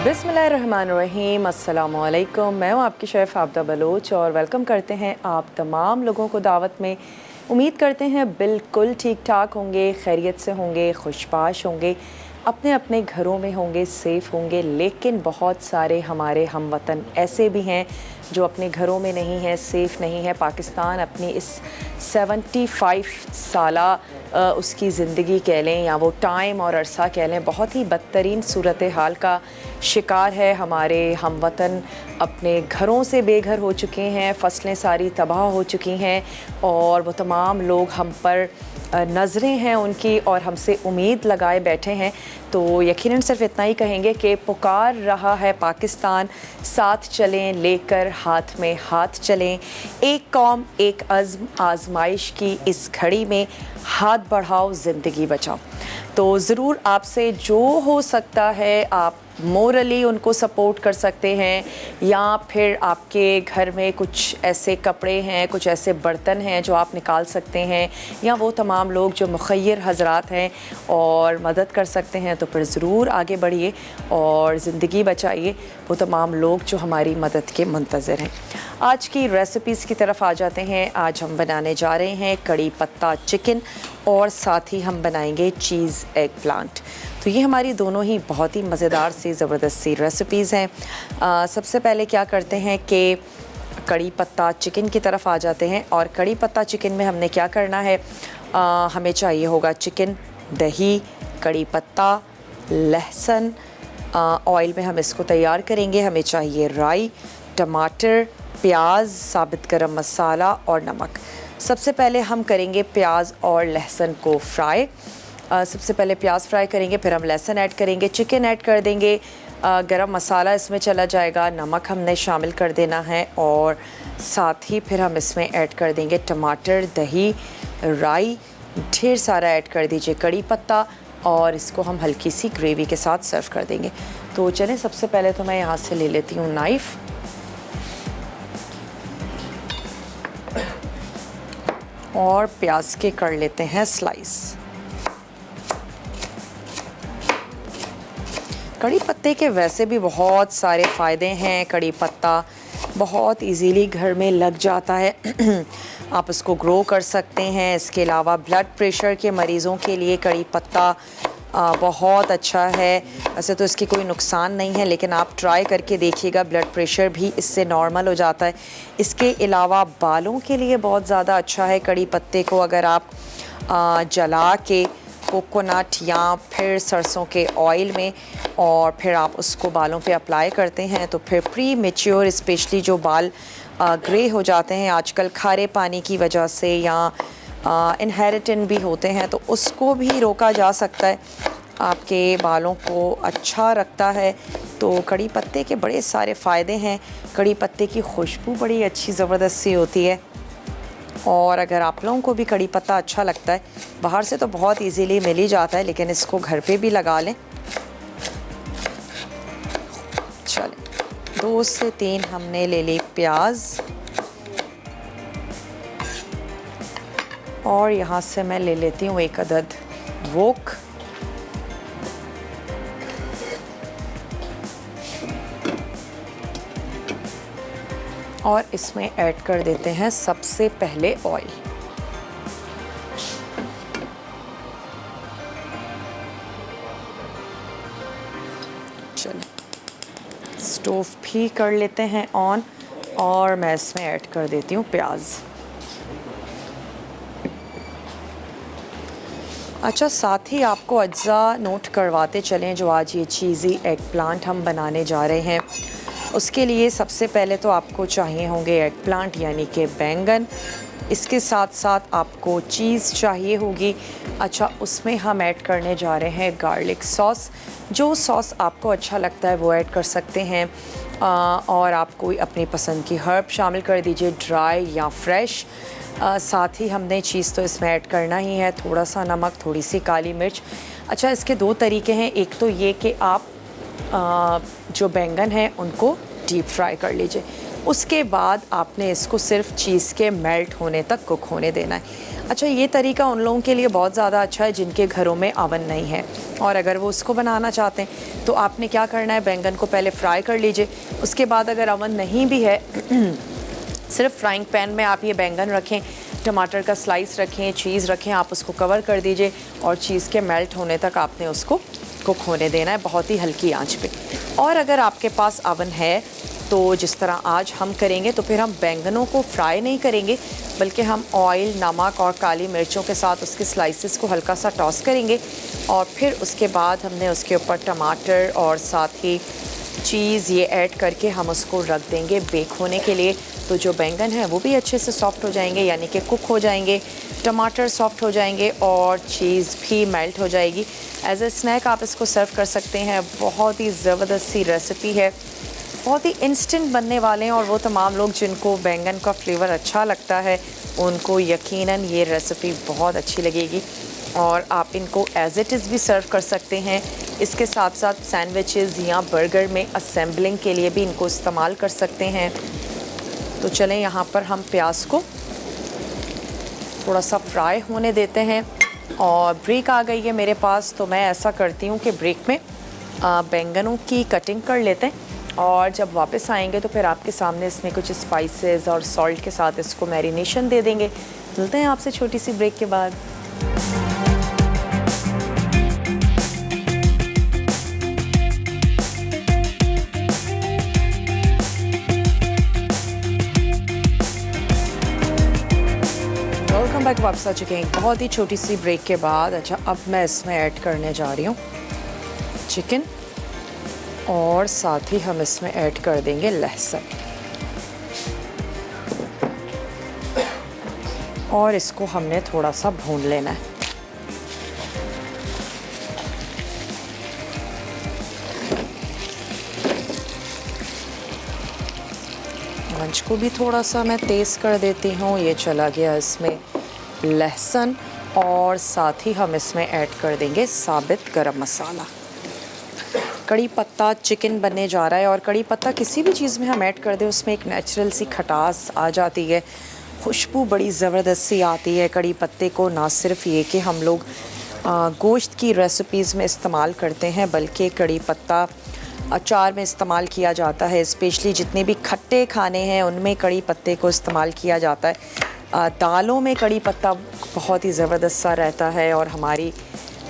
बिस्मिल्लाहिर्रहमानिर्रहीम, अस्सलामुअलैकुम। मैं हूँ आपकी शेफ़ आबदा बलोच और वेलकम करते हैं आप तमाम लोगों को दावत में। उम्मीद करते हैं बिल्कुल ठीक ठाक होंगे, खैरियत से होंगे, खुशबाश होंगे, अपने अपने घरों में होंगे, सेफ़ होंगे। लेकिन बहुत सारे हमारे हमवतन ऐसे भी हैं जो अपने घरों में नहीं हैं, सेफ़ नहीं है। पाकिस्तान अपनी इस 75 साला उसकी ज़िंदगी कह लें या वो टाइम और अरसा कह लें, बहुत ही बदतरीन सूरत हाल का शिकार है। हमारे हमवतन अपने घरों से बेघर हो चुके हैं, फसलें सारी तबाह हो चुकी हैं और वो तमाम लोग हम पर नज़रें हैं उनकी और हमसे उम्मीद लगाए बैठे हैं। तो यकीनन सिर्फ इतना ही कहेंगे कि पुकार रहा है पाकिस्तान, साथ चलें, लेकर हाथ में हाथ चलें। एक कौम एक अज़्म, आजमाइश की इस घड़ी में हाथ बढ़ाओ, ज़िंदगी बचाओ। तो ज़रूर आपसे जो हो सकता है आप मोरली उनको सपोर्ट कर सकते हैं, या फिर आपके घर में कुछ ऐसे कपड़े हैं, कुछ ऐसे बर्तन हैं जो आप निकाल सकते हैं, या वो तमाम लोग जो मुखय्यर हज़रात हैं और मदद कर सकते हैं, तो फिर ज़रूर आगे बढ़िए और ज़िंदगी बचाइए वो तमाम लोग जो हमारी मदद के मुंतज़र हैं। आज की रेसिपीज़ की तरफ आ जाते हैं। आज हम बनाने जा रहे हैं कड़ी पत्ता चिकन और साथ ही हम बनाएंगे चीज़ एग प्लांट। तो ये हमारी दोनों ही बहुत ही मज़ेदार सी ज़बरदस्त सी रेसिपीज़ हैं। सबसे पहले क्या करते हैं कि कड़ी पत्ता चिकन की तरफ आ जाते हैं। और कड़ी पत्ता चिकन में हमने क्या करना है, हमें चाहिए होगा चिकन, दही, कड़ी पत्ता, लहसुन, ऑयल में हम इसको तैयार करेंगे। हमें चाहिए राई, टमाटर, प्याज, साबित गरम मसाला और नमक। सबसे पहले हम करेंगे प्याज और लहसुन को फ्राई। सबसे पहले प्याज फ्राई करेंगे, फिर हम लहसुन ऐड करेंगे, चिकन ऐड कर देंगे, गरम मसाला इसमें चला जाएगा, नमक हमने शामिल कर देना है और साथ ही फिर हम इसमें ऐड कर देंगे टमाटर, दही, राई, ढेर सारा ऐड कर दीजिए कड़ी पत्ता और इसको हम हल्की सी ग्रेवी के साथ सर्व कर देंगे। तो चलें, सबसे पहले तो मैं यहाँ से ले लेती हूँ नाइफ़ और प्याज के कर लेते हैं स्लाइस। कड़ी पत्ते के वैसे भी बहुत सारे फ़ायदे हैं। कड़ी पत्ता बहुत इजीली घर में लग जाता है आप इसको ग्रो कर सकते हैं। इसके अलावा ब्लड प्रेशर के मरीज़ों के लिए कड़ी पत्ता बहुत अच्छा है। वैसे तो इसकी कोई नुकसान नहीं है, लेकिन आप ट्राई करके देखिएगा, ब्लड प्रेशर भी इससे नॉर्मल हो जाता है। इसके अलावा बालों के लिए बहुत ज़्यादा अच्छा है। कड़ी पत्ते को अगर आप जला के कोकोनट या फिर सरसों के ऑयल में और फिर आप उसको बालों पे अप्लाई करते हैं तो फिर प्री मैच्योर स्पेशली जो बाल ग्रे हो जाते हैं आजकल खारे पानी की वजह से या इनहेरिटेंट भी होते हैं, तो उसको भी रोका जा सकता है। आपके बालों को अच्छा रखता है। तो कड़ी पत्ते के बड़े सारे फ़ायदे हैं। कड़ी पत्ते की खुशबू बड़ी अच्छी ज़बरदस्त सी होती है। और अगर आप लोगों को भी कड़ी पत्ता अच्छा लगता है, बाहर से तो बहुत इजीली मिल ही जाता है, लेकिन इसको घर पे भी लगा लें। चलें, 2 से 3 हमने ले ली प्याज और यहाँ से मैं ले लेती हूँ 1 अदद वोक। और इसमें ऐड कर देते हैं सबसे पहले ऑयल। चलिए, स्टोव भी कर लेते हैं ऑन और मैं इसमें ऐड कर देती हूँ प्याज। अच्छा, साथ ही आपको अज्जा नोट करवाते चलें जो आज ये चीज़ी एग प्लांट हम बनाने जा रहे हैं। उसके लिए सबसे पहले तो आपको चाहिए होंगे एग प्लांट यानी कि बैंगन। इसके साथ साथ आपको चीज़ चाहिए होगी। अच्छा, उसमें हम ऐड करने जा रहे हैं गार्लिक सॉस। जो सॉस आपको अच्छा लगता है वो ऐड कर सकते हैं और आप कोई अपनी पसंद की हर्ब शामिल कर दीजिए, ड्राई या फ्रेश। साथ ही हमने चीज़ तो इसमें ऐड करना ही है, थोड़ा सा नमक, थोड़ी सी काली मिर्च। अच्छा, इसके 2 तरीके हैं। एक तो ये कि आप जो बैंगन हैं उनको डीप फ्राई कर लीजिए, उसके बाद आपने इसको सिर्फ चीज़ के मेल्ट होने तक कुक होने देना है। अच्छा, ये तरीका उन लोगों के लिए बहुत ज़्यादा अच्छा है जिनके घरों में अवन नहीं है, और अगर वो उसको बनाना चाहते हैं तो आपने क्या करना है, बैंगन को पहले फ्राई कर लीजिए। उसके बाद अगर अवन नहीं भी है सिर्फ फ्राइंग पैन में आप ये बैंगन रखें, टमाटर का स्लाइस रखें, चीज़ रखें, आप उसको कवर कर दीजिए और चीज़ के मेल्ट होने तक आपने उसको कुक होने देना है बहुत ही हल्की आंच पे। और अगर आपके पास अवन है तो जिस तरह आज हम करेंगे तो फिर हम बैंगनों को फ्राई नहीं करेंगे, बल्कि हम ऑयल, नमक और काली मिर्चों के साथ उसके स्लाइसेस को हल्का सा टॉस करेंगे और फिर उसके बाद हमने उसके ऊपर टमाटर और साथ ही चीज़ ये ऐड करके हम उसको रख देंगे बेक होने के लिए। तो जो बैंगन है वो भी अच्छे से सॉफ्ट हो जाएंगे, यानी कि कुक हो जाएंगे, टमाटर सॉफ्ट हो जाएंगे और चीज़ भी मेल्ट हो जाएगी। एज ए स्नैक आप इसको सर्व कर सकते हैं। बहुत ही ज़बरदस्त सी रेसिपी है, बहुत ही इंस्टेंट बनने वाले हैं और वो तमाम लोग जिनको बैंगन का फ्लेवर अच्छा लगता है उनको यकीनन ये रेसिपी बहुत अच्छी लगेगी। और आप इनको एज़ इट इज़ भी सर्व कर सकते हैं। इसके साथ साथ सैंडविचेस या बर्गर में असेंबलिंग के लिए भी इनको इस्तेमाल कर सकते हैं। तो चलें यहाँ पर हम प्याज को थोड़ा सा फ्राई होने देते हैं। और ब्रेक आ गई है मेरे पास, तो मैं ऐसा करती हूँ कि ब्रेक में बैंगनों की कटिंग कर लेते हैं और जब वापस आएंगे तो फिर आपके सामने इसमें कुछ स्पाइसेस और सॉल्ट के साथ इसको मैरिनेशन दे देंगे। मिलते हैं आपसे छोटी सी ब्रेक के बाद। वेलकम बैक, वापस आ चुके हैं बहुत ही छोटी सी ब्रेक के बाद। अच्छा, अब मैं इसमें ऐड करने जा रही हूँ चिकन और साथ ही हम इसमें ऐड कर देंगे लहसुन और इसको हमने थोड़ा सा भून लेना है। आंच को भी थोड़ा सा मैं तेज़ कर देती हूँ। ये चला गया इसमें लहसुन और साथ ही हम इसमें ऐड कर देंगे साबित गरम मसाला। कड़ी पत्ता चिकन बनने जा रहा है और कड़ी पत्ता किसी भी चीज़ में हम ऐड कर दें उसमें एक नेचुरल सी खटास आ जाती है, खुशबू बड़ी ज़बरदस्त सी आती है। कड़ी पत्ते को ना सिर्फ ये कि हम लोग गोश्त की रेसिपीज़ में इस्तेमाल करते हैं, बल्कि कड़ी पत्ता अचार में इस्तेमाल किया जाता है। स्पेशली जितने भी खट्टे खाने हैं उनमें कड़ी पत्ते को इस्तेमाल किया जाता है। दालों में कड़ी पत्ता बहुत ही ज़बरदस्त सा रहता है और हमारी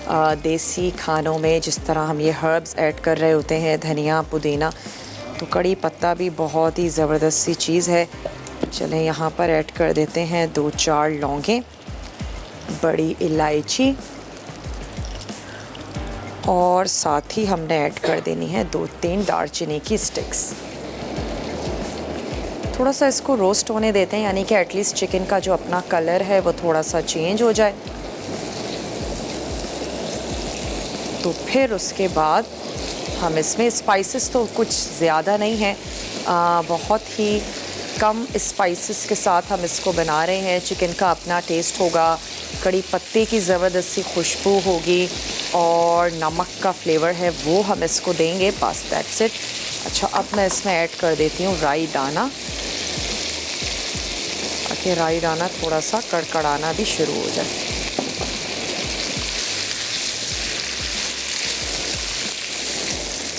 देसी खानों में जिस तरह हम ये हर्ब्स ऐड कर रहे होते हैं, धनिया, पुदीना, तो कड़ी पत्ता भी बहुत ही ज़बरदस्त सी चीज़ है। चलें यहाँ पर ऐड कर देते हैं 2-4 लौंगें, बड़ी इलायची और साथ ही हमने ऐड कर देनी है 2-3 दालचीनी की स्टिक्स। थोड़ा सा इसको रोस्ट होने देते हैं, यानी कि एटलीस्ट चिकन का जो अपना कलर है वो थोड़ा सा चेंज हो जाए। तो फिर उसके बाद हम इसमें स्पाइसेस तो कुछ ज़्यादा नहीं है, बहुत ही कम स्पाइसेस के साथ हम इसको बना रहे हैं। चिकन का अपना टेस्ट होगा, कड़ी पत्ते की ज़बरदस्त सी खुशबू होगी और नमक का फ्लेवर है वो हम इसको देंगे, बस दैट्स इट। अच्छा, अब मैं इसमें ऐड कर देती हूँ राई दाना, ताकि राई दाना थोड़ा सा कड़कड़ाना भी शुरू हो जाए।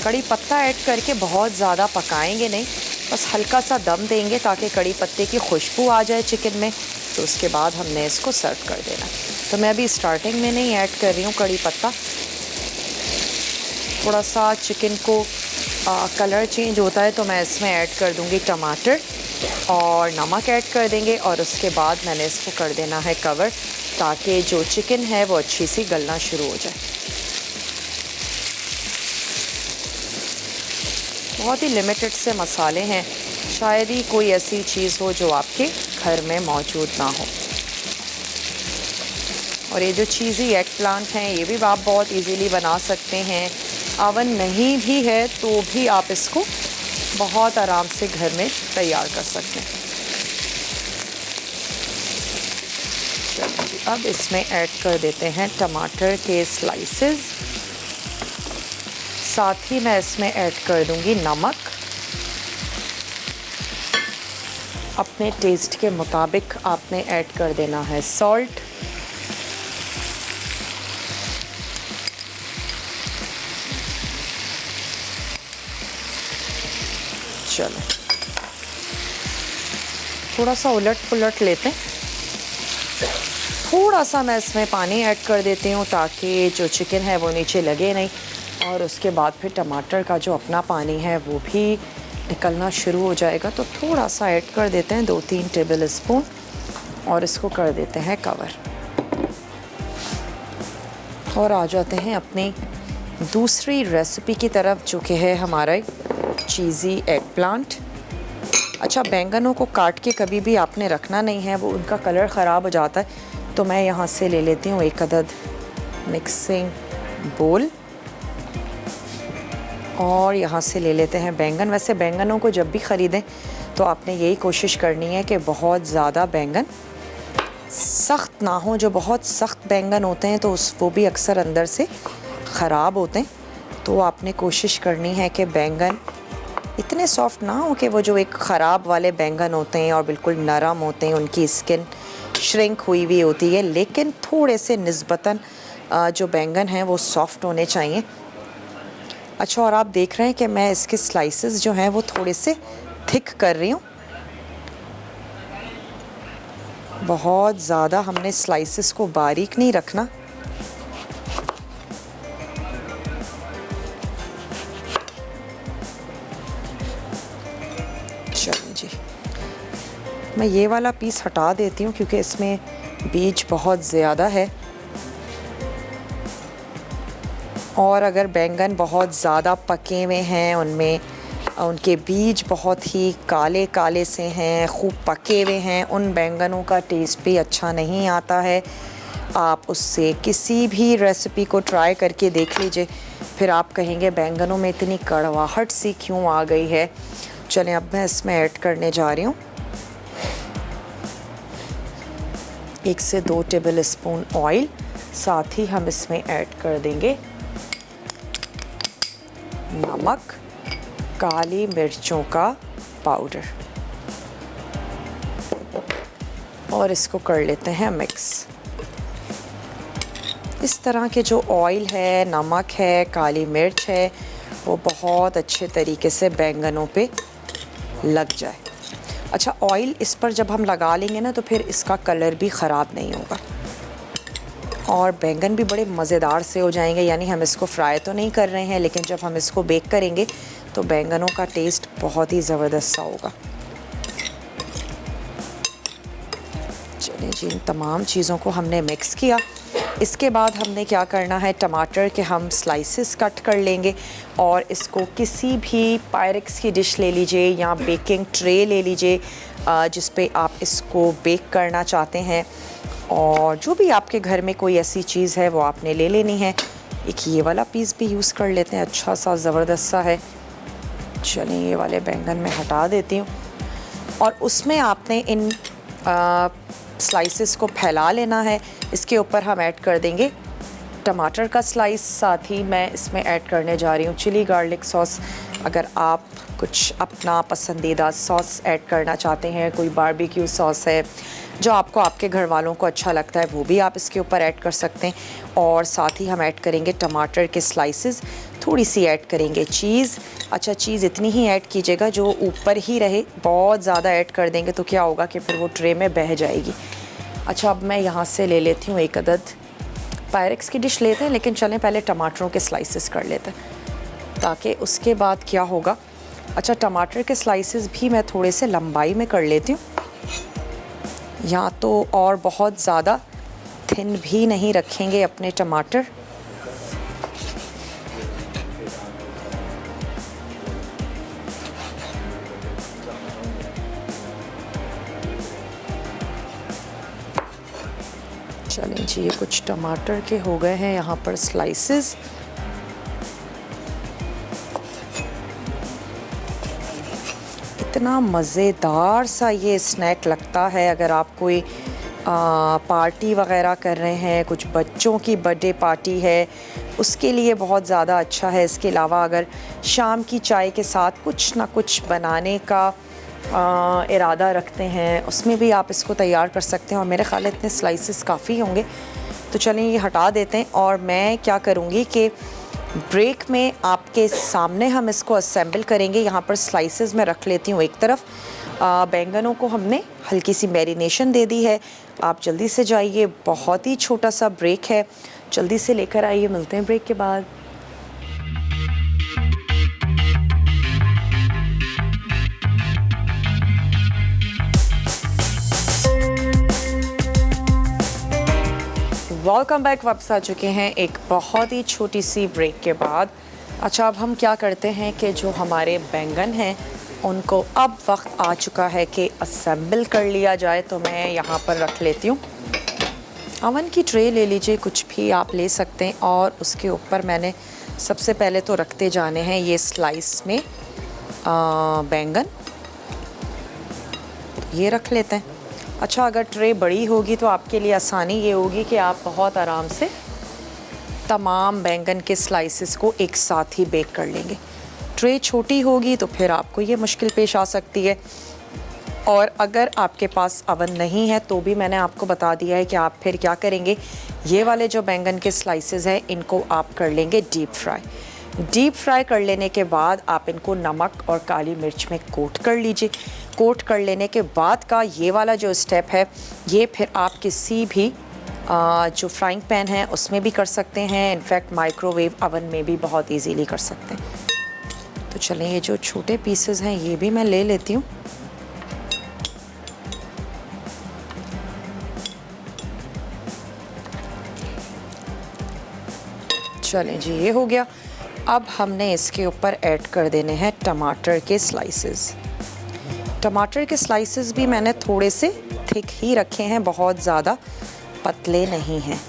कड़ी पत्ता ऐड करके बहुत ज़्यादा पकाएंगे नहीं, बस हल्का सा दम देंगे ताकि कड़ी पत्ते की खुशबू आ जाए चिकन में। तो उसके बाद हमने इसको सर्व कर देना। तो मैं अभी स्टार्टिंग में नहीं ऐड कर रही हूँ कड़ी पत्ता, थोड़ा सा चिकन को कलर चेंज होता है तो मैं इसमें ऐड कर दूँगी टमाटर और नमक ऐड कर देंगे और उसके बाद मैंने इसको कर देना है कवर, ताकि जो चिकन है वो अच्छी सी गलना शुरू हो जाए। बहुत ही लिमिटेड से मसाले हैं, शायद ही कोई ऐसी चीज़ हो जो आपके घर में मौजूद ना हो। और ये जो चीज़ी एग प्लांट हैं ये भी आप बहुत इजीली बना सकते हैं। अवन नहीं भी है तो भी आप इसको बहुत आराम से घर में तैयार कर सकते हैं। चलिए, अब इसमें ऐड कर देते हैं टमाटर के स्लाइसेस, साथ ही मैं इसमें ऐड कर दूंगी नमक अपने टेस्ट के मुताबिक। आपने ऐड कर देना है सॉल्ट, चलो थोड़ा सा उलट पुलट लेते हैं। थोड़ा सा मैं इसमें पानी ऐड कर देती हूँ ताकि जो चिकन है वो नीचे लगे नहीं, और उसके बाद फिर टमाटर का जो अपना पानी है वो भी निकलना शुरू हो जाएगा। तो थोड़ा सा ऐड कर देते हैं, 2-3 टेबल स्पून, और इसको कर देते हैं कवर। और आ जाते हैं अपनी दूसरी रेसिपी की तरफ, जो कि है हमारा चीज़ी एग प्लांट। अच्छा, बैंगनों को काट के कभी भी आपने रखना नहीं है, वो उनका कलर ख़राब हो जाता है। तो मैं यहाँ से ले लेती हूँ 1 अदद मिक्सिंग बोल, और यहाँ से ले लेते हैं बैंगन। वैसे बैंगनों को जब भी ख़रीदें तो आपने यही कोशिश करनी है कि बहुत ज़्यादा बैंगन सख्त ना हो। जो बहुत सख्त बैंगन होते हैं तो वो भी अक्सर अंदर से ख़राब होते हैं। तो आपने कोशिश करनी है कि बैंगन इतने सॉफ्ट ना हो कि वो जो एक ख़राब वाले बैंगन होते हैं और बिल्कुल नरम होते हैं, उनकी स्किन श्रिंक हुई हुई होती है, लेकिन थोड़े से निस्बतन जो बैंगन हैं वो सॉफ्ट होने चाहिए। अच्छा, और आप देख रहे हैं कि मैं इसके स्लाइसेस जो हैं वो थोड़े से थिक कर रही हूँ। बहुत ज़्यादा हमने स्लाइसेस को बारीक नहीं रखना। चलिए जी, मैं ये वाला पीस हटा देती हूँ क्योंकि इसमें बीज बहुत ज़्यादा है, और अगर बैंगन बहुत ज़्यादा पके हुए हैं, उनमें उनके बीज बहुत ही काले काले से हैं, खूब पके हुए हैं, उन बैंगनों का टेस्ट भी अच्छा नहीं आता है। आप उससे किसी भी रेसिपी को ट्राई करके देख लीजिए, फिर आप कहेंगे बैंगनों में इतनी कड़वाहट सी क्यों आ गई है। चलें, अब मैं इसमें ऐड करने जा रही हूँ 1 से 2 टेबल स्पून ऑयल। साथ ही हम इसमें ऐड कर देंगे नमक, काली मिर्चों का पाउडर, और इसको कर लेते हैं मिक्स। इस तरह के जो ऑयल है, नमक है, काली मिर्च है, वो बहुत अच्छे तरीके से बैंगनों पे लग जाए। अच्छा, ऑयल इस पर जब हम लगा लेंगे ना तो फिर इसका कलर भी ख़राब नहीं होगा, और बैंगन भी बड़े मज़ेदार से हो जाएंगे। यानी हम इसको फ्राई तो नहीं कर रहे हैं, लेकिन जब हम इसको बेक करेंगे तो बैंगनों का टेस्ट बहुत ही ज़बरदस्त सा होगा। चलिए जी, इन तमाम चीज़ों को हमने मिक्स किया। इसके बाद हमने क्या करना है, टमाटर के हम स्लाइसेस कट कर लेंगे, और इसको किसी भी पायरेक्स की डिश ले लीजिए या बेकिंग ट्रे ले लीजिए जिस पे आप इसको बेक करना चाहते हैं, और जो भी आपके घर में कोई ऐसी चीज़ है वो आपने ले लेनी है। एक ये वाला पीस भी यूज़ कर लेते हैं, अच्छा सा ज़बरदस्त सा है। चलिए, ये वाले बैंगन मैं हटा देती हूँ, और उसमें आपने इन स्लाइसेस को फैला लेना है। इसके ऊपर हम ऐड कर देंगे टमाटर का स्लाइस। साथ ही मैं इसमें ऐड करने जा रही हूँ चिली गार्लिक सॉस। अगर आप कुछ अपना पसंदीदा सॉस ऐड करना चाहते हैं, कोई बारबेक्यू सॉस है जो आपको आपके घर वालों को अच्छा लगता है, वो भी आप इसके ऊपर ऐड कर सकते हैं। और साथ ही हम ऐड करेंगे टमाटर के स्लाइसेस, थोड़ी सी ऐड करेंगे चीज़। अच्छा, चीज़ इतनी ही ऐड कीजिएगा जो ऊपर ही रहे, बहुत ज़्यादा ऐड कर देंगे तो क्या होगा कि फिर वो ट्रे में बह जाएगी। अच्छा, अब मैं यहाँ से ले लेती हूँ 1 अदद, पायरेक्स की डिश लेते हैं लेकिन चलें पहले टमाटरों के स्लाइसेस कर लेते हैं, ताकि उसके बाद क्या होगा। अच्छा, टमाटर के स्लाइसेस भी मैं थोड़े से लंबाई में कर लेती हूँ, या तो और बहुत ज़्यादा थिन भी नहीं रखेंगे अपने टमाटर। चलें जी, ये कुछ टमाटर के हो गए हैं यहाँ पर स्लाइसेस। इतना मज़ेदार सा ये स्नैक लगता है। अगर आप कोई पार्टी वग़ैरह कर रहे हैं, कुछ बच्चों की बर्थडे पार्टी है, उसके लिए बहुत ज़्यादा अच्छा है। इसके अलावा अगर शाम की चाय के साथ कुछ ना कुछ बनाने का इरादा रखते हैं, उसमें भी आप इसको तैयार कर सकते हैं। और मेरे ख़्याल इतने स्लाइसेस काफ़ी होंगे, तो चलें ये हटा देते हैं। और मैं क्या करूँगी कि ब्रेक में आपके सामने हम इसको असेंबल करेंगे। यहाँ पर स्लाइसेस में रख लेती हूँ एक तरफ। बैंगनों को हमने हल्की सी मैरिनेशन दे दी है। आप जल्दी से जाइए, बहुत ही छोटा सा ब्रेक है, जल्दी से लेकर आइए। मिलते हैं ब्रेक के बाद। वेलकम बैक, वापस आ चुके हैं एक बहुत ही छोटी सी ब्रेक के बाद। अच्छा, अब हम क्या करते हैं कि जो हमारे बैंगन हैं उनको अब वक्त आ चुका है कि असेंबल कर लिया जाए। तो मैं यहाँ पर रख लेती हूँ। अवन की ट्रे ले लीजिए, कुछ भी आप ले सकते हैं। और उसके ऊपर मैंने सबसे पहले तो रखते जाने हैं ये स्लाइस में बैंगन, ये रख लेते हैं। अच्छा, अगर ट्रे बड़ी होगी तो आपके लिए आसानी ये होगी कि आप बहुत आराम से तमाम बैंगन के स्लाइसेस को एक साथ ही बेक कर लेंगे। ट्रे छोटी होगी तो फिर आपको ये मुश्किल पेश आ सकती है। और अगर आपके पास अवन नहीं है तो भी मैंने आपको बता दिया है कि आप फिर क्या करेंगे। ये वाले जो बैंगन के स्लाइसेस हैं इनको आप कर लेंगे डीप फ्राई। डीप फ्राई कर लेने के बाद आप इनको नमक और काली मिर्च में कोट कर लीजिए। कोट कर लेने के बाद का ये वाला जो स्टेप है, ये फिर आप किसी भी जो फ्राइंग पैन है उसमें भी कर सकते हैं। इनफैक्ट माइक्रोवेव अवन में भी बहुत इजीली कर सकते हैं। तो चलें, ये जो छोटे पीसेस हैं ये भी मैं ले लेती हूँ। चलें जी, ये हो गया। अब हमने इसके ऊपर ऐड कर देने हैं टमाटर के स्लाइसेस। टमाटर के स्लाइसेस भी मैंने थोड़े से थिक ही रखे हैं, बहुत ज़्यादा पतले नहीं हैं।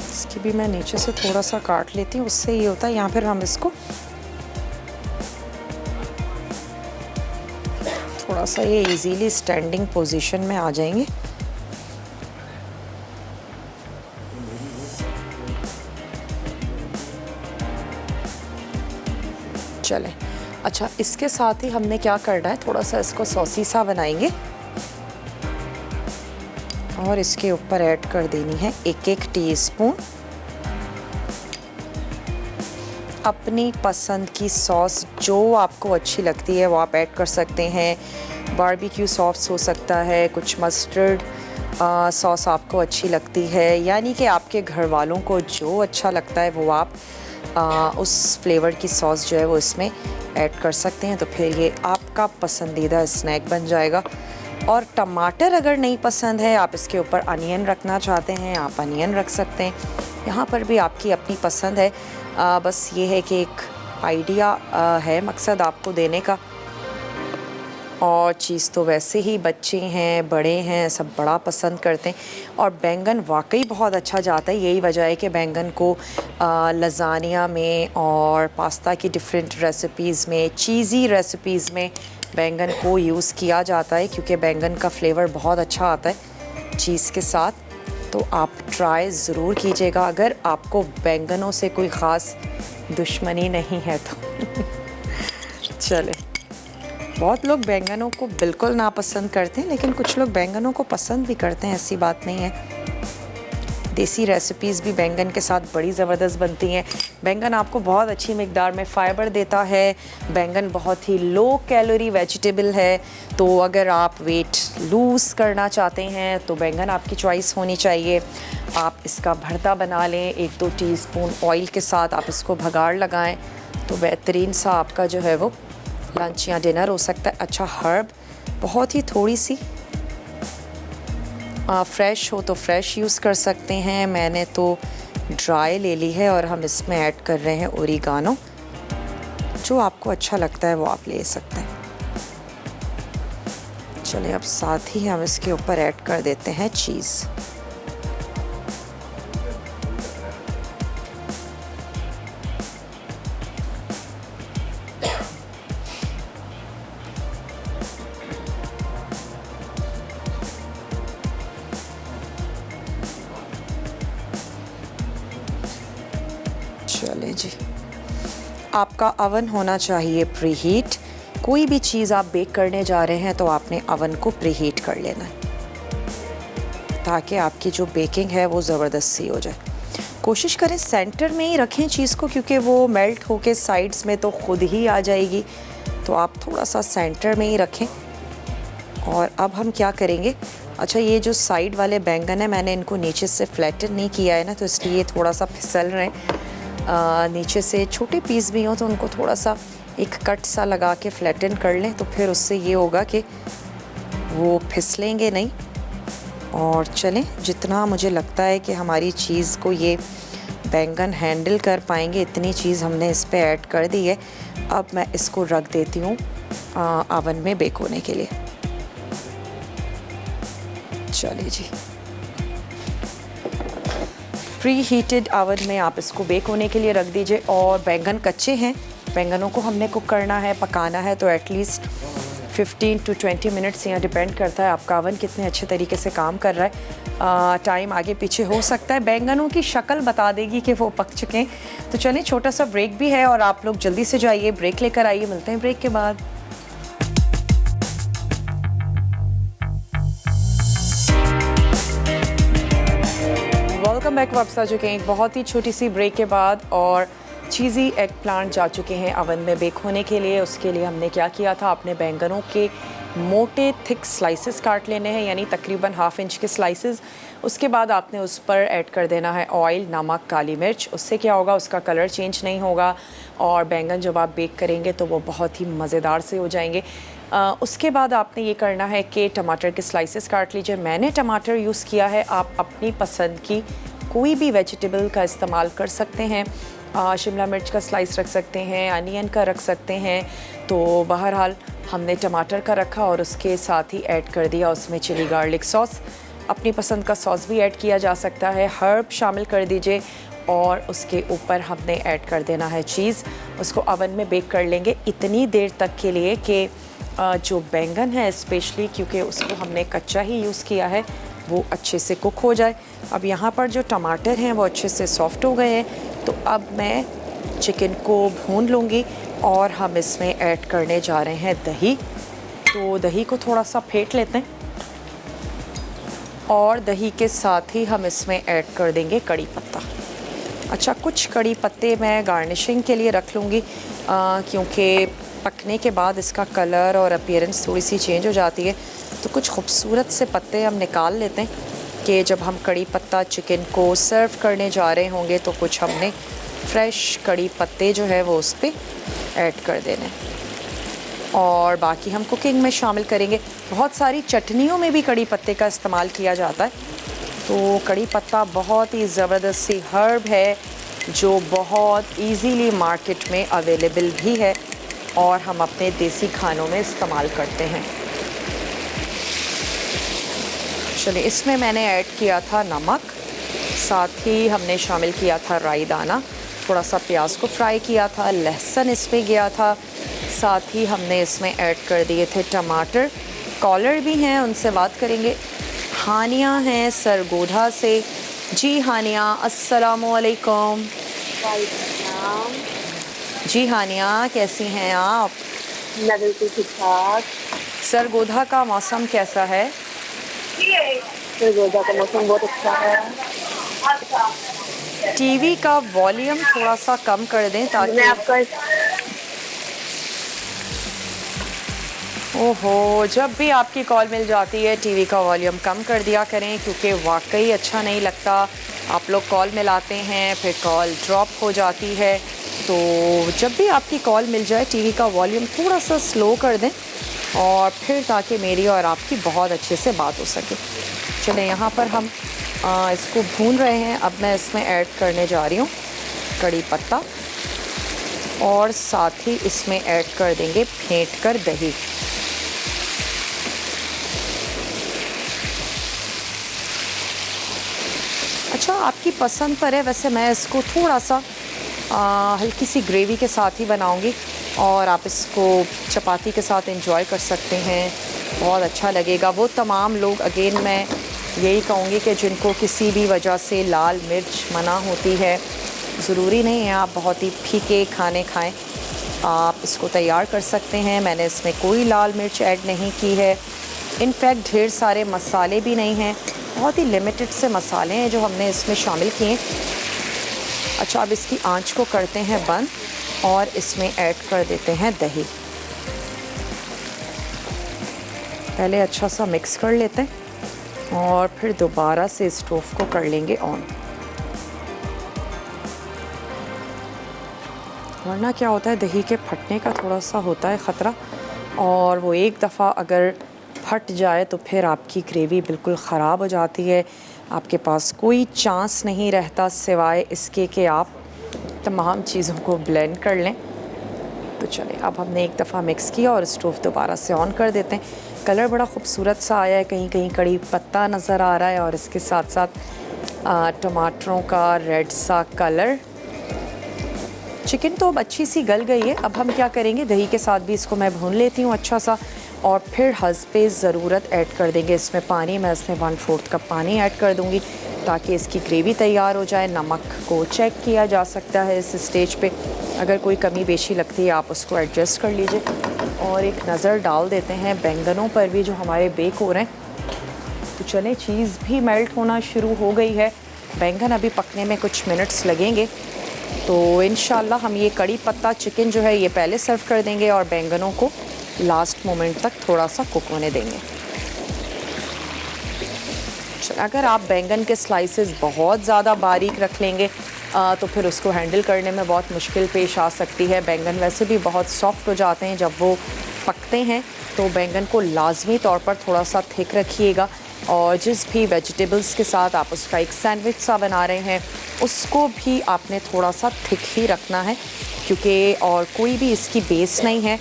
इसकी भी मैं नीचे से थोड़ा सा काट लेती हूँ, उससे ये होता है यहाँ फिर हम इसको थोड़ा सा ये इजीली स्टैंडिंग पोजीशन में आ जाएंगे। चलें, अच्छा, इसके साथ ही हमने क्या करना है, थोड़ा सा इसको सॉसी सा बनाएंगे और इसके ऊपर ऐड कर देनी है 1-1 टीस्पून अपनी पसंद की सॉस। जो आपको अच्छी लगती है वो आप ऐड कर सकते हैं। बारबेक्यू सॉस हो सकता है, कुछ मस्टर्ड सॉस आपको अच्छी लगती है, यानी कि आपके घर वालों को जो अच्छा लगता है वो आप उस फ्लेवर की सॉस जो है वो इसमें ऐड कर सकते हैं। तो फिर ये आपका पसंदीदा स्नैक बन जाएगा। और टमाटर अगर नहीं पसंद है, आप इसके ऊपर अनियन रखना चाहते हैं, आप अनियन रख सकते हैं। यहाँ पर भी आपकी अपनी पसंद है। बस ये है कि एक आइडिया है मकसद आपको देने का। और चीज़ तो वैसे ही बच्चे हैं, बड़े हैं, सब बड़ा पसंद करते हैं। और बैंगन वाकई बहुत अच्छा जाता है। यही वजह है कि बैंगन को लज़ानिया में और पास्ता की डिफरेंट रेसिपीज़ में, चीज़ी रेसिपीज़ में बैंगन को यूज़ किया जाता है, क्योंकि बैंगन का फ्लेवर बहुत अच्छा आता है चीज़ के साथ। तो आप ट्राई ज़रूर कीजिएगा अगर आपको बैंगनों से कोई ख़ास दुश्मनी नहीं है तो। चले, बहुत लोग बैंगनों को बिल्कुल नापसंद करते हैं, लेकिन कुछ लोग बैंगनों को पसंद भी करते हैं, ऐसी बात नहीं है। देसी रेसिपीज़ भी बैंगन के साथ बड़ी ज़बरदस्त बनती हैं। बैंगन आपको बहुत अच्छी मिकदार में फ़ाइबर देता है। बैंगन बहुत ही लो कैलोरी वेजिटेबल है। तो अगर आप वेट लूज़ करना चाहते हैं तो बैंगन आपकी चॉइस होनी चाहिए। आप इसका भरता बना लें 1-2 टीस्पून ऑयल के साथ, आप इसको भगाड़ लगाएं तो बेहतरीन सा आपका जो है वो लंच या डिनर हो सकता है। अच्छा, हर्ब बहुत ही थोड़ी सी फ्रेश हो तो फ्रेश यूज़ कर सकते हैं। मैंने तो ड्राई ले ली है और हम इसमें ऐड कर रहे हैं ओरिगानो। जो आपको अच्छा लगता है वो आप ले सकते हैं। चलिए, अब साथ ही हम इसके ऊपर ऐड कर देते हैं चीज़। चले जी, आपका अवन होना चाहिए प्री हीट। कोई भी चीज़ आप बेक करने जा रहे हैं तो आपने अवन को प्रीहीट कर लेना है ताकि आपकी जो बेकिंग है वो ज़बरदस्त सी हो जाए। कोशिश करें सेंटर में ही रखें चीज़ को, क्योंकि वो मेल्ट होके साइड्स में तो ख़ुद ही आ जाएगी, तो आप थोड़ा सा सेंटर में ही रखें। और अब हम क्या करेंगे, अच्छा ये जो साइड वाले बैंगन है मैंने इनको नीचे से फ्लैटन नहीं किया है ना, तो इसलिए थोड़ा सा फिसल रहे हैं। नीचे से छोटे पीस भी हों तो उनको थोड़ा सा एक कट सा लगा के फ्लैटन कर लें, तो फिर उससे ये होगा कि वो फिसलेंगे नहीं। और चलें, जितना मुझे लगता है कि हमारी चीज़ को ये बैंगन हैंडल कर पाएंगे इतनी चीज़ हमने इस पे ऐड कर दी है। अब मैं इसको रख देती हूँ ओवन में बेक होने के लिए। चलिए जी, प्री हीटेड ओवन में आप इसको बेक होने के लिए रख दीजिए। और बैंगन कच्चे हैं, बैंगनों को हमने कुक करना है, पकाना है, तो एटलीस्ट 15 to 20 मिनट्स, यहाँ डिपेंड करता है आपका ओवन कितने अच्छे तरीके से काम कर रहा है। टाइम आगे पीछे हो सकता है, बैंगनों की शक्ल बता देगी कि वो पक चुके हैं। तो चलिए, छोटा सा ब्रेक भी है और आप लोग जल्दी से जाइए, ब्रेक लेकर आइए, मिलते हैं ब्रेक के बाद। वेलकम बैक, वापस आ चुके हैं एक बहुत ही छोटी सी ब्रेक के बाद। और चीज़ी एग प्लांट जा चुके हैं ओवन में बेक होने के लिए। उसके लिए हमने क्या किया था, अपने बैंगनों के मोटे थिक स्लाइसेस काट लेने हैं, यानी तकरीबन 1/2 इंच के स्लाइसेस। उसके बाद आपने उस पर ऐड कर देना है ऑयल, नमक, काली मिर्च। उससे क्या होगा, उसका कलर चेंज नहीं होगा और बैंगन जब आप बेक करेंगे तो वो बहुत ही मज़ेदार से हो जाएंगे। उसके बाद आपने ये करना है कि टमाटर के स्लाइसेस काट लीजिए। मैंने टमाटर यूज़ किया है, आप अपनी पसंद की कोई भी वेजिटेबल का इस्तेमाल कर सकते हैं। शिमला मिर्च का स्लाइस रख सकते हैं, अनियन का रख सकते हैं। तो बहरहाल हमने टमाटर का रखा और उसके साथ ही ऐड कर दिया उसमें चिली गार्लिक सॉस। अपनी पसंद का सॉस भी ऐड किया जा सकता है, हर्ब शामिल कर दीजिए। और उसके ऊपर हमने ऐड कर देना है चीज़। उसको ओवन में बेक कर लेंगे इतनी देर तक के लिए कि जो बैंगन है स्पेशली, क्योंकि उसको हमने कच्चा ही यूज़ किया है, वो अच्छे से कुक हो जाए। अब यहाँ पर जो टमाटर हैं वो अच्छे से सॉफ्ट हो गए हैं, तो अब मैं चिकन को भून लूँगी और हम इसमें ऐड करने जा रहे हैं दही। तो दही को थोड़ा सा फेंट लेते हैं और दही के साथ ही हम इसमें ऐड कर देंगे कड़ी पत्ता। अच्छा, कुछ कड़ी पत्ते मैं गार्निशिंग के लिए रख लूँगी, क्योंकि पकने के बाद इसका कलर और अपीयरेंस थोड़ी सी चेंज हो जाती है। तो कुछ खूबसूरत से पत्ते हम निकाल लेते हैं कि जब हम कड़ी पत्ता चिकन को सर्व करने जा रहे होंगे तो कुछ हमने फ्रेश कड़ी पत्ते जो है वो उस पर ऐड कर देने। और बाकी हम कुकिंग में शामिल करेंगे। बहुत सारी चटनियों में भी कड़ी पत्ते का इस्तेमाल किया जाता है। तो कड़ी पत्ता बहुत ही ज़बरदस्त सी हर्ब है जो बहुत इजीली मार्केट में अवेलेबल भी है और हम अपने देसी खानों में इस्तेमाल करते हैं। चलिए, इसमें मैंने ऐड किया था नमक, साथ ही हमने शामिल किया था राई दाना, थोड़ा सा प्याज को फ्राई किया था, लहसुन इसमें गया था, साथ ही हमने इसमें ऐड कर दिए थे टमाटर। कॉलर भी हैं, उनसे बात करेंगे। हानिया हैं सरगोधा से। जी हानिया, अस्सलामुअलैकुम। जी हानिया, कैसी हैं आप? मैं बिल्कुल ठीक ठाक। सरगोधा का मौसम कैसा है? सरगोधा का मौसम बहुत अच्छा है। टीवी का वॉल्यूम थोड़ा सा कम कर दें ताकि मैं आपका ओहो, जब भी आपकी कॉल मिल जाती है टीवी का वॉल्यूम कम कर दिया करें, क्योंकि वाकई अच्छा नहीं लगता। आप लोग कॉल मिलाते हैं, फिर कॉल ड्रॉप हो जाती है। तो जब भी आपकी कॉल मिल जाए टीवी का वॉल्यूम थोड़ा सा स्लो कर दें, और फिर ताकि मेरी और आपकी बहुत अच्छे से बात हो सके। चलें, यहाँ पर हम इसको भून रहे हैं। अब मैं इसमें ऐड करने जा रही हूँ कड़ी पत्ता और साथ ही इसमें ऐड कर देंगे फेंट कर दही। अच्छा, आपकी पसंद पर है। वैसे मैं इसको थोड़ा सा हल्की सी ग्रेवी के साथ ही बनाऊंगी और आप इसको चपाती के साथ एंजॉय कर सकते हैं, बहुत अच्छा लगेगा। वो तमाम लोग, अगेन मैं यही कहूँगी कि जिनको किसी भी वजह से लाल मिर्च मना होती है, ज़रूरी नहीं है आप बहुत ही फीके खाने खाएं। आप इसको तैयार कर सकते हैं। मैंने इसमें कोई लाल मिर्च ऐड नहीं की है, इनफैक्ट ढेर सारे मसाले भी नहीं हैं, बहुत ही लिमिटेड से मसाले हैं जो हमने इसमें शामिल किए। अच्छा, अब इसकी आंच को करते हैं बंद और इसमें ऐड कर देते हैं दही। पहले अच्छा सा मिक्स कर लेते हैं और फिर दोबारा से स्टोव को कर लेंगे ऑन, वरना क्या होता है दही के फटने का थोड़ा सा होता है ख़तरा, और वो एक दफ़ा अगर फट जाए तो फिर आपकी ग्रेवी बिल्कुल ख़राब हो जाती है। आपके पास कोई चांस नहीं रहता सिवाय इसके कि आप तमाम चीज़ों को ब्लेंड कर लें। तो चलिए, अब हमने एक दफ़ा मिक्स किया और स्टोव दोबारा से ऑन कर देते हैं। कलर बड़ा खूबसूरत सा आया है, कहीं कहीं कड़ी पत्ता नज़र आ रहा है और इसके साथ साथ टमाटरों का रेड सा कलर। चिकन तो अब अच्छी सी गल गई है। अब हम क्या करेंगे, दही के साथ भी इसको मैं भून लेती हूँ अच्छा सा, और फिर हस्बे ज़रूरत ऐड कर देंगे इसमें पानी। मैं इसमें 1/4 कप पानी ऐड कर दूँगी ताकि इसकी ग्रेवी तैयार हो जाए। नमक को चेक किया जा सकता है इस स्टेज पे, अगर कोई कमी बेशी लगती है आप उसको एडजस्ट कर लीजिए। और एक नज़र डाल देते हैं बैंगनों पर भी जो हमारे बेक हो रहे हैं। तो चलें, चीज़ भी मेल्ट होना शुरू हो गई है, बैंगन अभी पकने में कुछ मिनट्स लगेंगे। तो इंशाल्लाह हम ये कड़ी पत्ता चिकन जो है ये पहले सर्व कर देंगे और बैंगनों को लास्ट मोमेंट तक थोड़ा सा कुक होने देंगे। अगर आप बैंगन के स्लाइसेस बहुत ज़्यादा बारीक रख लेंगे तो फिर उसको हैंडल करने में बहुत मुश्किल पेश आ सकती है। बैंगन वैसे भी बहुत सॉफ्ट हो जाते हैं जब वो पकते हैं, तो बैंगन को लाजमी तौर पर थोड़ा सा थिक रखिएगा। और जिस भी वेजिटेबल्स के साथ आप उसका एक सैंडविच सा बना रहे हैं उसको भी आपने थोड़ा सा थिक ही रखना है, क्योंकि और कोई भी इसकी बेस नहीं है।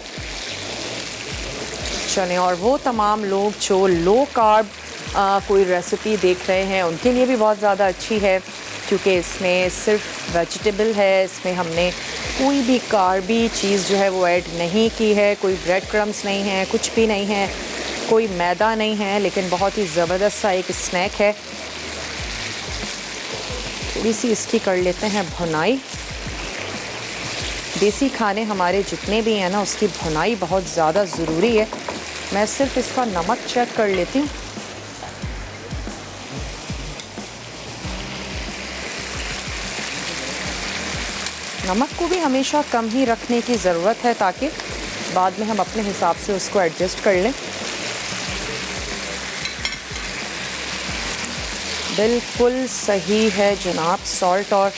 चलें, और वो तमाम लोग जो लो कार्ब कोई रेसिपी देख रहे हैं उनके लिए भी बहुत ज़्यादा अच्छी है, क्योंकि इसमें सिर्फ वेजिटेबल है, इसमें हमने कोई भी कार्बी चीज़ जो है वो ऐड नहीं की है। कोई ब्रेड क्रम्स नहीं है, कुछ भी नहीं है, कोई मैदा नहीं है, लेकिन बहुत ही ज़बरदस्त सा एक स्नैक है। थोड़ी सी इसकी कर लेते हैं भुनाई। देसी खाने हमारे जितने भी हैं ना, उसकी भुनाई बहुत ज़्यादा ज़रूरी है। मैं सिर्फ इसका नमक चेक कर लेती हूँ। नमक को भी हमेशा कम ही रखने की ज़रूरत है ताकि बाद में हम अपने हिसाब से उसको एडजस्ट कर लें। बिल्कुल सही है जनाब सॉल्ट, और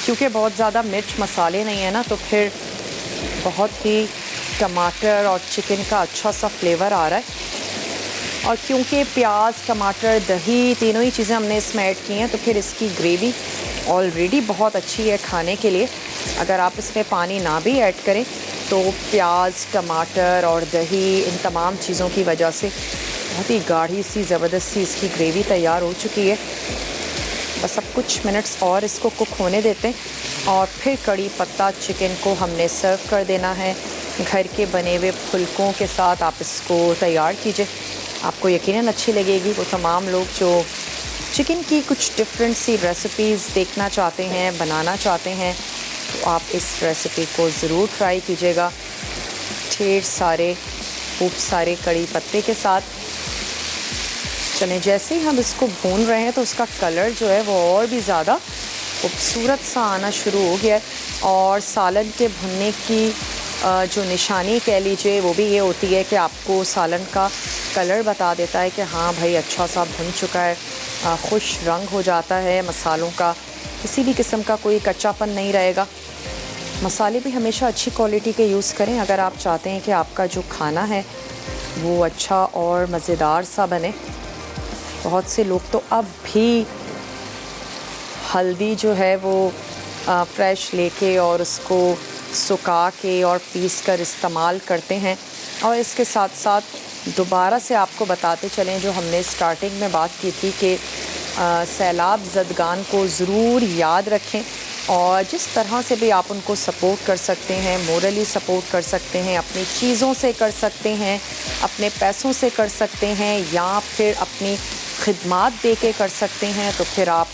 क्योंकि बहुत ज़्यादा मिर्च मसाले नहीं है ना, तो फिर बहुत ही टमाटर और चिकन का अच्छा सा फ्लेवर आ रहा है। और क्योंकि प्याज, टमाटर, दही तीनों ही चीज़ें हमने इसमें ऐड की हैं, तो फिर इसकी ग्रेवी ऑलरेडी बहुत अच्छी है खाने के लिए। अगर आप इसमें पानी ना भी ऐड करें तो प्याज, टमाटर और दही, इन तमाम चीज़ों की वजह से बहुत ही गाढ़ी सी ज़बरदस्त सी इसकी ग्रेवी तैयार हो चुकी है। बस अब कुछ मिनट्स और इसको कुक होने देते हैं और फिर कड़ी पत्ता चिकन को हमने सर्व कर देना है। घर के बने हुए फुल्कों के साथ आप इसको तैयार कीजिए, आपको यकीनन अच्छी लगेगी। वो तमाम लोग जो चिकन की कुछ डिफरेंट सी रेसिपीज़ देखना चाहते हैं, बनाना चाहते हैं, तो आप इस रेसिपी को ज़रूर ट्राई कीजिएगा। ढेर सारे खूब सारे कड़ी पत्ते के साथ। चलें, जैसे ही हम इसको भून रहे हैं तो उसका कलर जो है वो और भी ज़्यादा खूबसूरत सा आना शुरू हो गया है। और सालन के भुनने की जो निशानी कह लीजिए वो भी ये होती है कि आपको सालन का कलर बता देता है कि हाँ भाई अच्छा सा भुन चुका है, खुश रंग हो जाता है मसालों का, किसी भी किस्म का कोई कच्चापन नहीं रहेगा। मसाले भी हमेशा अच्छी क्वालिटी के यूज़ करें अगर आप चाहते हैं कि आपका जो खाना है वो अच्छा और मज़ेदार सा बने। बहुत से लोग तो अब भी हल्दी जो है वो फ्रेश लेके और उसको सुखा के और पीस कर इस्तेमाल करते हैं। और इसके साथ साथ दोबारा से आपको बताते चलें, जो हमने स्टार्टिंग में बात की थी कि सैलाब ज़दगान को ज़रूर याद रखें, और जिस तरह से भी आप उनको सपोर्ट कर सकते हैं, मोरली सपोर्ट कर सकते हैं, अपनी चीज़ों से कर सकते हैं, अपने पैसों से कर सकते हैं, या फिर अपनी खिदमात दे के कर सकते हैं, तो फिर आप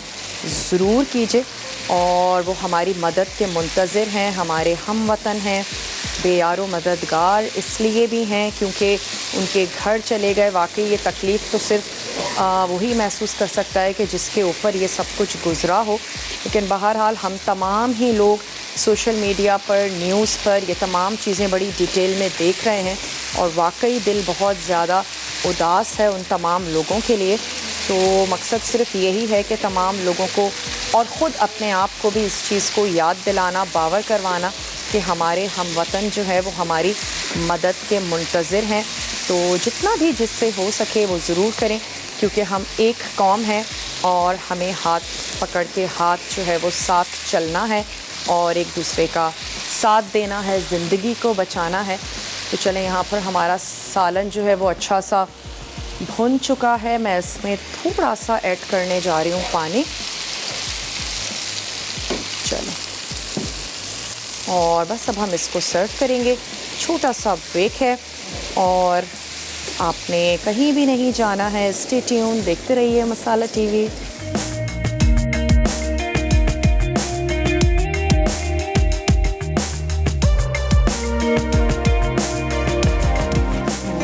ज़रूर कीजिए। और वो हमारी मदद के मुंतज़िर हैं, हमारे हम वतन हैं, बेयारो मददगार इसलिए भी हैं क्योंकि उनके घर चले गए। वाकई ये तकलीफ़ तो सिर्फ वही महसूस कर सकता है कि जिसके ऊपर ये सब कुछ गुज़रा हो। लेकिन बहरहाल हम तमाम ही लोग सोशल मीडिया पर, न्यूज़ पर ये तमाम चीज़ें बड़ी डिटेल में देख रहे हैं और वाकई दिल बहुत ज़्यादा उदास है उन तमाम लोगों के लिए। तो मकसद सिर्फ यही है कि तमाम लोगों को और ख़ुद अपने आप को भी इस चीज़ को याद दिलाना, बावर करवाना कि हमारे हम वतन जो है वो हमारी मदद के मुंतज़िर हैं। तो जितना भी जिससे हो सके वो ज़रूर करें, क्योंकि हम एक कौम हैं और हमें हाथ पकड़ के हाथ जो है वो साथ चलना है और एक दूसरे का साथ देना है, ज़िंदगी को बचाना है। तो चलें, यहाँ पर हमारा सालन जो है वो अच्छा सा भुन चुका है। मैं इसमें थोड़ा सा ऐड करने जा रही हूँ पानी। चलो, और बस अब हम इसको सर्व करेंगे। छोटा सा ब्रेक है और आपने कहीं भी नहीं जाना है। स्टे ट्यून, देखते रहिए मसाला टीवी।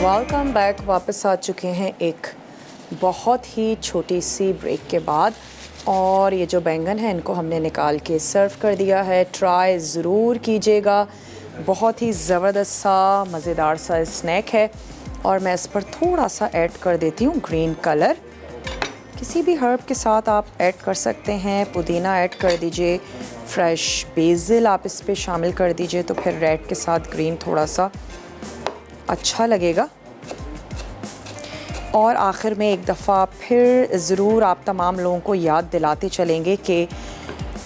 Welcome back. वापस आ चुके हैं एक बहुत ही छोटी सी ब्रेक के बाद, और ये जो बैंगन है इनको हमने निकाल के सर्व कर दिया है। ट्राई ज़रूर कीजिएगा, बहुत ही ज़बरदस्त सा मज़ेदार सा स्नैक है। और मैं इस पर थोड़ा सा ऐड कर देती हूँ ग्रीन कलर। किसी भी हर्ब के साथ आप ऐड कर सकते हैं। पुदीना ऐड कर दीजिए, फ्रेश बेसिल आप इस पर शामिल कर दीजिए, तो फिर रेड के साथ ग्रीन थोड़ा सा अच्छा लगेगा। और आखिर में एक दफ़ा फिर ज़रूर आप तमाम लोगों को याद दिलाते चलेंगे कि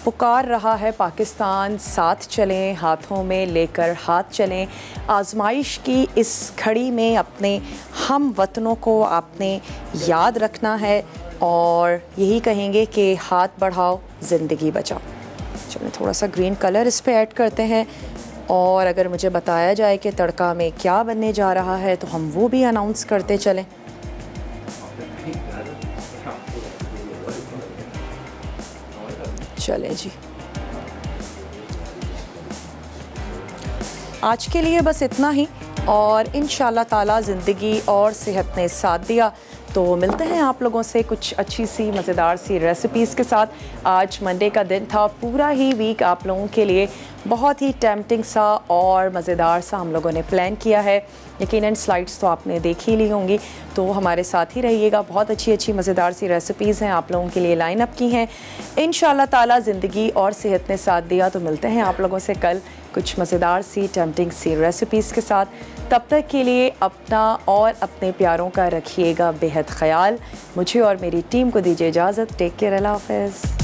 पुकार रहा है पाकिस्तान, साथ चलें, हाथों में लेकर हाथ चलें। आजमाइश की इस घड़ी में अपने हम वतनों को आपने याद रखना है और यही कहेंगे कि हाथ बढ़ाओ, ज़िंदगी बचाओ। चलो, थोड़ा सा ग्रीन कलर इस पर ऐड करते हैं। और अगर मुझे बताया जाए कि तड़का में क्या बनने जा रहा है तो हम वो भी अनाउंस करते चलें। चलें जी, आज के लिए बस इतना ही, और इंशाल्लाह ताला ज़िंदगी और सेहत ने साथ दिया तो मिलते हैं आप लोगों से कुछ अच्छी सी मज़ेदार सी रेसिपीज़ के साथ। आज मंडे का दिन था, पूरा ही वीक आप लोगों के लिए बहुत ही टेम्पटिंग सा और मज़ेदार सा हम लोगों ने प्लान किया है। यकीनन स्लाइड्स तो आपने देख ही ली होंगी, तो हमारे साथ ही रहिएगा। बहुत अच्छी अच्छी मज़ेदार सी रेसिपीज़ हैं आप लोगों के लिए लाइन अप की हैं। इंशाल्लाह ताला ज़िंदगी और सेहत ने साथ दिया तो मिलते हैं आप लोगों से कल कुछ मज़ेदार सी टेम्पटिंग सी रेसिपीज़ के साथ। तब तक के लिए अपना और अपने प्यारों का रखिएगा बेहद ख्याल। मुझे और मेरी टीम को दीजिए इजाज़त। टेक केयर, अल्लाह हाफ़िज़।